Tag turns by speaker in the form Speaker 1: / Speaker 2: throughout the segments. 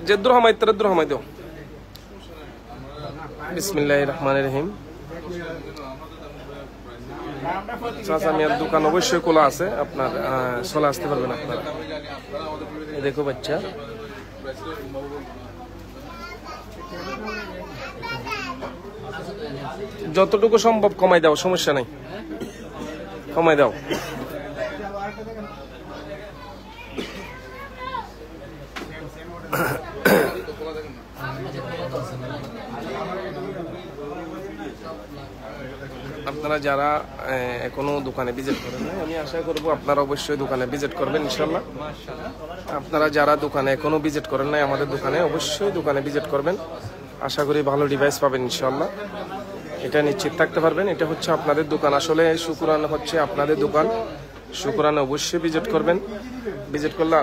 Speaker 1: জেদ্দুর হামাই তেরদ্দুর হামাই দাও। বিসমিল্লাহির রহমানির রহিম। চাচা মিয়ার দোকান অবশ্যই খোলা আছে, আপনার চলে আসতে পারবেন আপনারা। দেখো বাচ্চা, যতটুকু সম্ভব কমাই দাও, সমস্যা নাই, কমাই দাও। আপনারা যারা এখনো দোকানে ভিজিট করেন নাই, আমি আশা করব আপনারা অবশ্যই দোকানে ভিজিট করবেন ইনশাল্লাহ। আপনারা যারা দোকানে এখনো ভিজিট করেন নাই, আমাদের দোকানে অবশ্যই দোকানে ভিজিট করবেন। আশা করি ভালো ডিভাইস পাবেন ইনশাল্লাহ, এটা নিশ্চিত থাকতে পারবেন। এটা হচ্ছে আপনাদের দোকান, আসলে শুকুরান হচ্ছে আপনাদের দোকান। শুকুরান অবশ্যই ভিজিট করবেন। ভিজিট করলে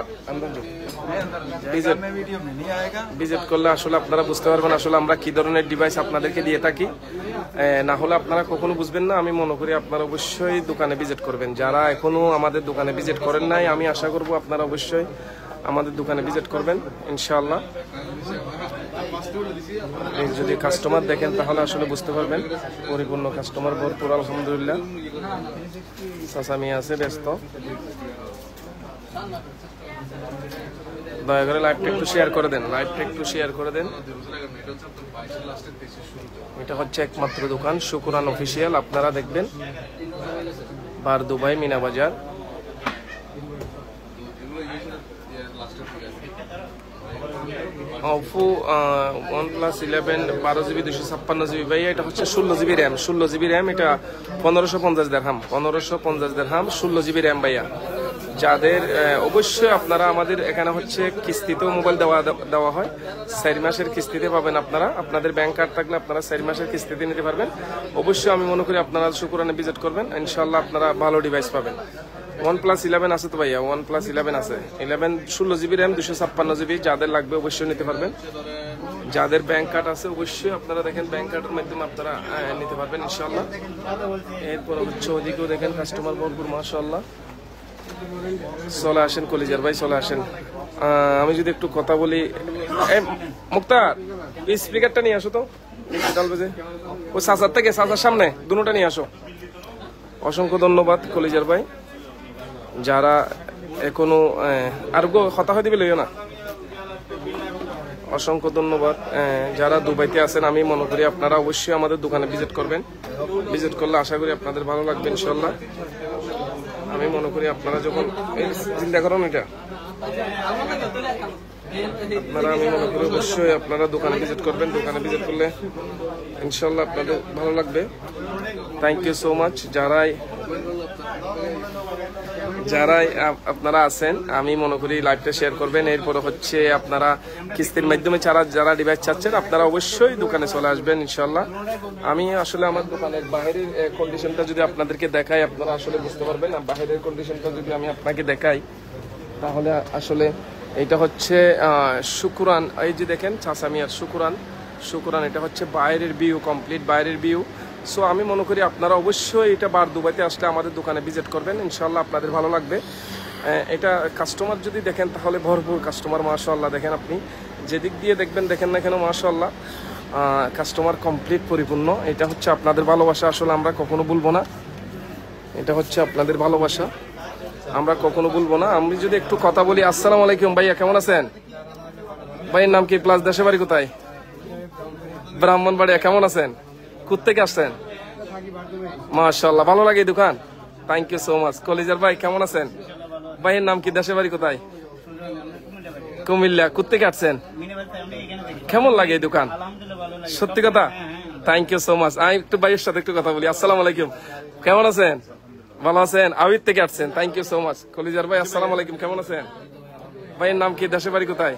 Speaker 1: ভিজিট করলে আসলে আপনারা বুঝতে পারবেন আসলে আমরা কি ধরনের ডিভাইস আপনাদেরকে দিয়ে থাকি। না হলে আপনারা কখনো বুঝবেন না। আমি মনে করি আপনারা অবশ্যই দোকানে ভিজিট করবেন। যারা এখনো আমাদের দোকানে ভিজিট করেন নাই, আমি আশা করব আপনারা অবশ্যই আমাদের দোকানে ভিজিট করবেন ইনশাআল্লাহ। যদি কাস্টমার দেখেন তাহলে আসলে বুঝতে পারবেন, পরিপূর্ণ কাস্টমার ভরপুর আলহামদুলিল্লাহ। চাচা মিয়া আছে ব্যস্ত, দয়া করে লাইভটা একটু শেয়ার করে দেন, লাইভটা একটু শেয়ার করে দেন। এটা হচ্ছে একমাত্র দোকান শুকুরান অফিসিয়াল, আপনারা দেখবেন বার দুবাই মিনা বাজার। ওপো OnePlus 11 12GB 256GB ভাই, এটা হচ্ছে 16GB র্যাম, 16GB র্যাম। এটা 1550 দিরহাম, 1550 দিরহাম, 16GB র্যাম ভাইয়া। যাদের অবশ্যই আপনারা আমাদের এখানে হচ্ছে কিস্তিতেও মোবাইল দেওয়া হয়, 4 মাসের কিস্তিতে পাবেন আপনারা। আপনাদের ব্যাংক কার্ড থাকলে আপনারা 4 মাসের কিস্তিতে নিতে পারবেন। অবশ্যই আমি মনে করি আপনারা শুকুরানে ভিজিট করবেন, ইনশাআল্লাহ আপনারা ভালো ডিভাইস পাবেন। OnePlus 11 আছে তো ভাইয়া, OnePlus 11 আছে, 11 16GB র্যাম 256GB। যাদের লাগবে অবশ্যই নিতে পারবেন। যাদের ব্যাংক কার্ড আছে অবশ্যই আপনারা দেখেন ব্যাংক কার্ডের মাধ্যমে আপনারা নিতে পারবেন ইনশাআল্লাহ। এরপর হচ্ছে ওদিকেও দেখেন কাস্টমার ভরপুর মাশাআল্লাহ। চলে আসেন কলিজার ভাই, চলে আসেন। আমি যদি একটু কথা বলি, মুক্তার স্পিকারটা নিয়ে আসো তো, ওই চাচার থেকে চাচার সামনে দুটোটা নিয়ে আসো। অসংখ্য ধন্যবাদ কলিজার ভাই। যারা এখনো আর কথা হয়ে দিবে লইও না, অসংখ্য ধন্যবাদ। যারা দুবাইতে আছেন, আমি মনে করি আপনারা অবশ্যই আমাদের দোকানে ভিজিট করবেন। ভিজিট করলে আশা করি আপনাদের ভালো লাগবে ইনশাল্লাহ। আমি মনে করি আপনারা যখন চিন্তা করেন এটা আপনারা, আমি মনে করি অবশ্যই আপনারা দোকানে ভিজিট করবেন। দোকানে ভিজিট করলে ইনশাল্লাহ আপনাদের ভালো লাগবে। Thank you so much. যারাই আপনারা আছেন, আমি মনে করি লাইভটা শেয়ার করবেন। এরপরে হচ্ছে আপনারা কিস্তির মাধ্যমে যারা ডিভাইস চাচ্ছেন, আপনারা অবশ্যই দোকানে চলে আসবেন ইনশাল্লাহ। আমি আসলে আমার দোকানের বাইরের কন্ডিশনটা যদি আপনাদেরকে দেখাই, আপনারা আসলে বুঝতে পারবেন। বাইরের কন্ডিশনটা যদি আমি আপনাকে দেখাই তাহলে আসলে এটা হচ্ছে শুকুরান। এই যে দেখেন চাচা মিয়ার শুকুরান, এটা হচ্ছে বাইরের ভিউ, কমপ্লিট বাইরের ভিউ। সো আমি মনে করি আপনারা অবশ্যই এটা বার দুবাইতে আসলে আমাদের দোকানে ভিজিট করবেন ইনশাল্লাহ, আপনাদের ভালো লাগবে। এটা কাস্টমার যদি দেখেন তাহলে ভরপুর কাস্টমার মাশাআল্লাহ। দেখেন আপনি যেদিক দিয়ে দেখেন না কেন মাশাআল্লাহ, কাস্টমার কমপ্লিট পরিপূর্ণ। এটা হচ্ছে আপনাদের ভালোবাসা, আসলে আমরা কখনো ভুলবো না। এটা হচ্ছে আপনাদের ভালোবাসা, আমরা কখনো ভুলবো না। আমি যদি একটু কথা বলি, আসসালামু আলাইকুম ভাইয়া, কেমন আছেন? ভাইয়ের নাম কি, প্লাস দেশে বাড়ি কোথায়? ব্রাহ্মণবাড়িয়া। কেমন আছেন? কোত্থেকে আসছেন? মাশাআল্লাহ, ভালো লাগে এই দোকান। Thank you so much. কলিজার ভাই কেমন আছেন? ভাইয়ের নাম কি, দেশে বাড়ি কোথায়? কুমিল্লা। কোত্থেকে আসছেন? কেমন লাগে এই দোকান? সত্যি কথা? Thank you so much. আমি একটু ভাইয়ের সাথে একটু কথা বলি। আসসালামু আলাইকুম, কেমন আছেন? ভালো আছেন? আবির থেকে আসছেন, থ্যাংক ইউ সো মাচ। কলিজার ভাই আসসালামু আলাইকুম, কেমন আছেন? ভাইয়ের নাম কি, দেশে বাড়ি কোথায়?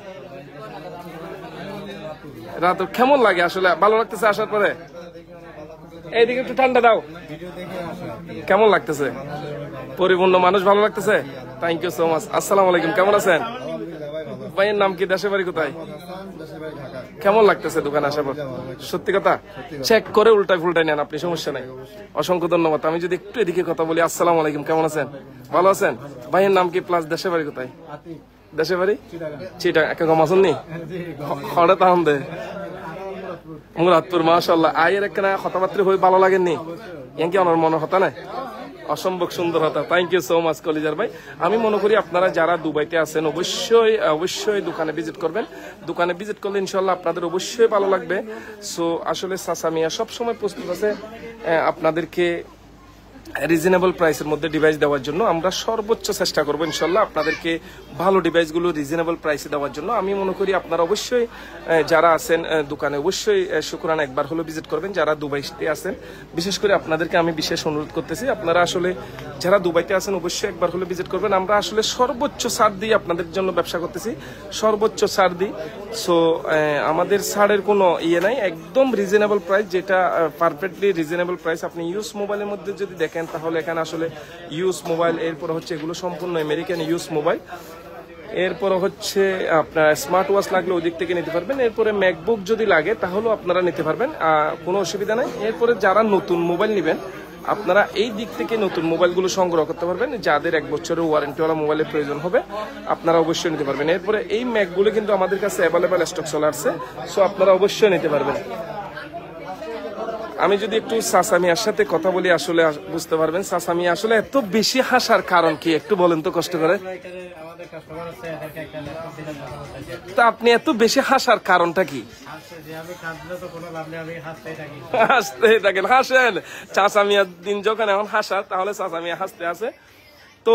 Speaker 1: রাত। কেমন লাগে আসলে? ভালো লাগতেছে আসার পরে? এইদিকে একটু ঠান্ডা দাও। কেমন লাগতেছে? পরিপূর্ণ মানুষ, ভালো লাগতেছে? Thank you so much. আসসালামু আলাইকুম, কেমন আছেন? ভাইয়ের নাম কি, দেশে বাড়ি কোথায়? কেমন লাগতেছে দোকানে আসার পর? সত্যি কথা? চেক করে উল্টায় ফুলটাই নেন আপনি, সমস্যা নাই। অসংখ্য ধন্যবাদ। আমি যদি একটু এদিকে কথা বলি, আসসালামু আলাইকুম, কেমন আছেন? ভালো আছেন? ভাইয়ের নাম কি, প্লাস দেশে বাড়ি কোথায়? দেশে বাড়ি চিটা একা গমাসন নি খড়ে তাহন দে মুরাদপুর মাশাআল্লাহ আয়ের একটা কথাবার্তা হয়ে ভালো লাগেননি কি আমার মনে হতা না অসম্ভব সুন্দর হতা থ্যাংক ইউ সো মাচ কলিজার ভাই আমি মনে করি আপনারা যারা দুবাইতে আছেন অবশ্যই দোকানে ভিজিট করবেন দোকানে ভিজিট করলে ইনশাল্লাহ আপনাদের অবশ্যই ভালো লাগবে সো আসলে চাচা মিয়া সবসময় প্রস্তুত আছে আপনাদেরকে রিজনেবল প্রাইসের মধ্যে ডিভাইস দেওয়ার জন্য আমরা সর্বোচ্চ চেষ্টা করবো ইনশাল্লাহ আপনাদেরকে ভালো ডিভাইসগুলো রিজনেবল প্রাইসে দেওয়ার জন্য আমি মনে করি আপনারা অবশ্যই যারা আছেন দোকানে অবশ্যই শুকরানা একবার হলো ভিজিট করবেন যারা দুবাইতে আছেন বিশেষ করে আপনাদেরকে আমি বিশেষ অনুরোধ করতেছি আপনারা আসলে যারা দুবাইতে আছেন অবশ্যই একবার হলো ভিজিট করবেন আমরা আসলে সর্বোচ্চ ছাড় দিয়ে আপনাদের জন্য ব্যবসা করতেছি সর্বোচ্চ ছাড় দিই সো আমাদের ছাড়ের কোনো ইয়ে নাই একদম রিজনেবল প্রাইস যেটা পারফেক্টলি রিজনেবল প্রাইস আপনি ইউজ মোবাইলের মধ্যে যদি দেখেন তাহলে এখানে আসলে ইউজ মোবাইল এরপর হচ্ছে এগুলো সম্পূর্ণ আমেরিকান ইউজ মোবাইল এরপর হচ্ছে আপনার স্মার্ট ওয়াচ লাগলে ওই দিক থেকে নিতে পারবেন এরপরে ম্যাকবুক যদি লাগে তাহলেও আপনারা নিতে পারবেন কোনো অসুবিধা নাই এরপরে যারা নতুন মোবাইল নেবেন আপনারা এই দিক থেকে নতুন মোবাইলগুলো সংগ্রহ করতে পারবেন যাদের 1 বছরের ওয়ারেন্টিওয়ালা মোবাইলের প্রয়োজন হবে আপনারা অবশ্যই নিতে পারবেন এরপরে এই ম্যাকগুলো কিন্তু আমাদের কাছে অ্যাভেলেবেল স্টক চলে আসছে সো আপনারা অবশ্যই নিতে পারবেন আমি যদি একটু চাচা মিয়ার সাথে কথা বলি আসলে বুঝতে পারবেন চাচা মিয়া আসলে এত বেশি হাসার কারণ কি একটু বলেন তো কষ্ট করে তা আপনি এত বেশি হাসার কারণটা কি হাসতে থাকেন হাসেন চাচা মিয়া দিন যখন এখন হাসা তাহলে চাচা মিয়া হাসতে আছে তো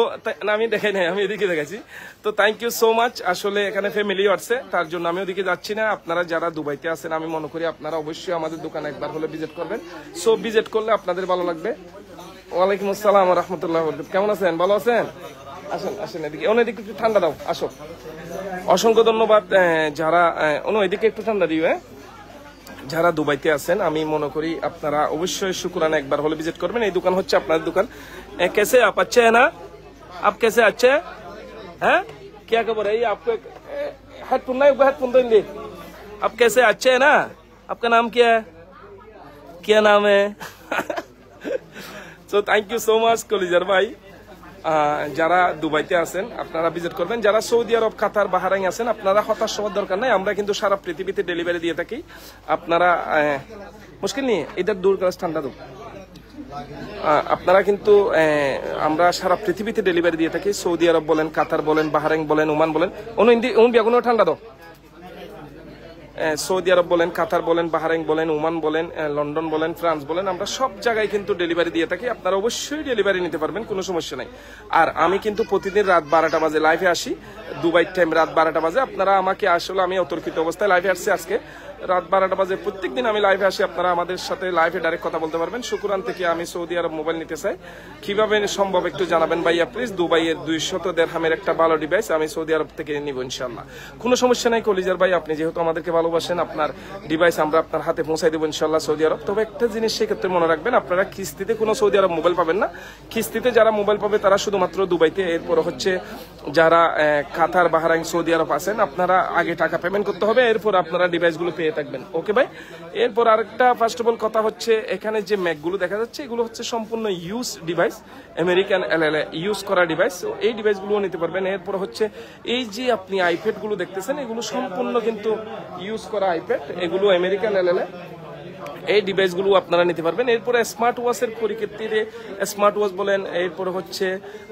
Speaker 1: আমি দেখাই নাই আমি এদিকে দেখাইছি তো থ্যাংক ইউ সো মাচ আসলে এখানে ফ্যামিলিও আছে তার জন্য আমি ওদিকে যাচ্ছি না আপনারা যারা দুবাইতে আছেন আমি মনে করি আপনারা অবশ্যই আমাদের দোকানে একবার হলে ভিজিট করবেন সো ভিজিট করলে আপনাদের ভালো লাগবে ওয়ালাইকুম আসসালাম রহমতুল্লাহ কেমন আছেন ভালো আছেন আসেন আসেন এদিকে এদিকে একটু ঠান্ডা দাও আসো অসংখ্য ধন্যবাদ যারা এদিকে একটু ঠান্ডা দিও যারা দুবাইতে আছেন আমি মনে করি আপনারা অবশ্যই শুকরানা একবার হলে ভিজিট করবেন এই দোকান হচ্ছে আপনাদের দোকান कैसे आप अच्छे हैं ना आप कैसे अच्छे हैं क्या खबर है आपको हेडफोन नहीं हेडफोन देंगे आप कैसे अच्छे हैं ना आपका नाम क्या नाम है so thank you so much कलिजार भाई যারা দুবাইতে আছেন আপনারা ভিজিট করবেন যারা সৌদি আরব কাতার বাহরাইন আছেন আপনারা হতাশ হওয়ার দরকার নাই আমরা কিন্তু সারা পৃথিবীতে ডেলিভারি দিয়ে থাকি আপনারা মুশকিল নেই ইধার দূর গ্লাস ঠান্ডা দো আপনারা কিন্তু আমরা সারা পৃথিবীতে ডেলিভারি দিয়ে থাকি সৌদি আরব বলেন কাতার বলেন বাহরাইন বলেন ওমান বলেন ঠান্ডা দাও সৌদি আরব বলেন কাতার বলেন বাহরাইন বলেন ওমান বলেন লন্ডন বলেন ফ্রান্স বলেন আমরা সব জায়গায় কিন্তু ডেলিভারি দিয়ে থাকি আপনারা অবশ্যই ডেলিভারি নিতে পারবেন কোনো সমস্যা নাই আর আমি কিন্তু প্রতিদিন রাত 12টা বাজে লাইভে আসি দুবাই টাইম রাত 12টা বাজে আপনারা আমাকে আসলে আমি অতর্কিত অবস্থায় লাইভে আসছি আজকে রাত 12টা বাজে প্রত্যেকদিন আমি লাইভে আসি আপনারা আমাদের সাথে লাইভে ডাইরেক্ট কথা বলতে পারবেন শুকরান থেকে আমি সৌদি আরব মোবাইল নিতে চাই কিভাবে সম্ভব একটু জানাবেন ভাইয়া প্লিজ দুবাইয়ের 200 দিরহামের একটা ভালো ডিভাইস আমি সৌদি আরব থেকে নিব ইনশাআল্লাহ কোনো সমস্যা নাই কলিজার ভাই আপনি যেহেতু আমাদেরকে ভালোবাসেন আপনার ডিভাইস আমরা আপনার হাতে পৌঁছাই দেবো ইনশাআল্লাহ সৌদি আরব তবে একটা জিনিস সেক্ষেত্রে মনে রাখবেন আপনারা কিস্তিতে কোনো সৌদি আরব মোবাইল পাবেন না কিস্তিতে যারা মোবাইল পাবে তারা শুধুমাত্র দুবাইতে এরপর হচ্ছে যারা কাতার বাহরাইন সৌদি আরব আছেন আপনারা আগে টাকা পেমেন্ট করতে হবে এরপর আপনারা ডিভাইসগুলো পেয়ে থাকবেন ওকে ভাই এরপর আরেকটা ফার্স্ট অফ অল কথা হচ্ছে এখানে যে ম্যাকগুলো দেখা যাচ্ছে এগুলো হচ্ছে সম্পূর্ণ ইউজ ডিভাইস আমেরিকান এলএলএ ইউজ করা ডিভাইস এই ডিভাইসগুলোও নিতে পারবেন এরপর হচ্ছে এই যে আপনি আইপ্যাড গুলো দেখতেছেন এগুলো সম্পূর্ণ কিন্তু ইউজ করা আইপ্যাড এগুলো আমেরিকান এলএলএ এই ডিভাইসগুলো আপনারা নিতে পারবেন এরপরে স্মার্ট ওয়াচের পরিপ্রেক্ষিতে স্মার্ট ওয়াচ বলেন এরপরে হচ্ছে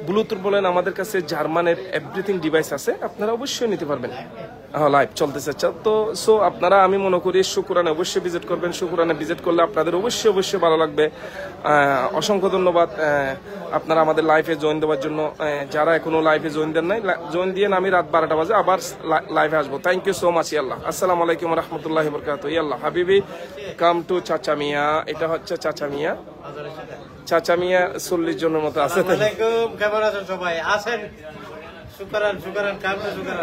Speaker 1: ব্লুটুথ বলেন আমাদের কাছে জার্মানের এভরিথিং ডিভাইস আছে আপনারা অবশ্যই নিতে পারবেন লাইভ চলতেছে তো সো আপনারা আমি মনে করি শুকরানা অবশ্যই ভিজিট করবেন শুকরানা ভিজিট করলে আপনাদের অবশ্যই ভালো লাগবে অসংখ্য ধন্যবাদ আপনারা আমাদের লাইভে জয়েন দেওয়ার জন্য যারা এখনো লাইভে জয়েন দেন নাই জয়েন দিয়ে আমি রাত 12টা বাজে আবার লাইভে আসবো থ্যাংক ইউ সো মাচ ইয়াল্লাহ আসসালামু আলাইকুম রহমতুল্লাহি বরকাতুহু ইয়াল্লাহ হাবিবি কাম টু চাচা মিয়া এটা হচ্ছে চাচা মিয়া 40 জনের মতো আছে
Speaker 2: কেমন আছেন সবাই আসেন শুকরান কাম টু শুকরান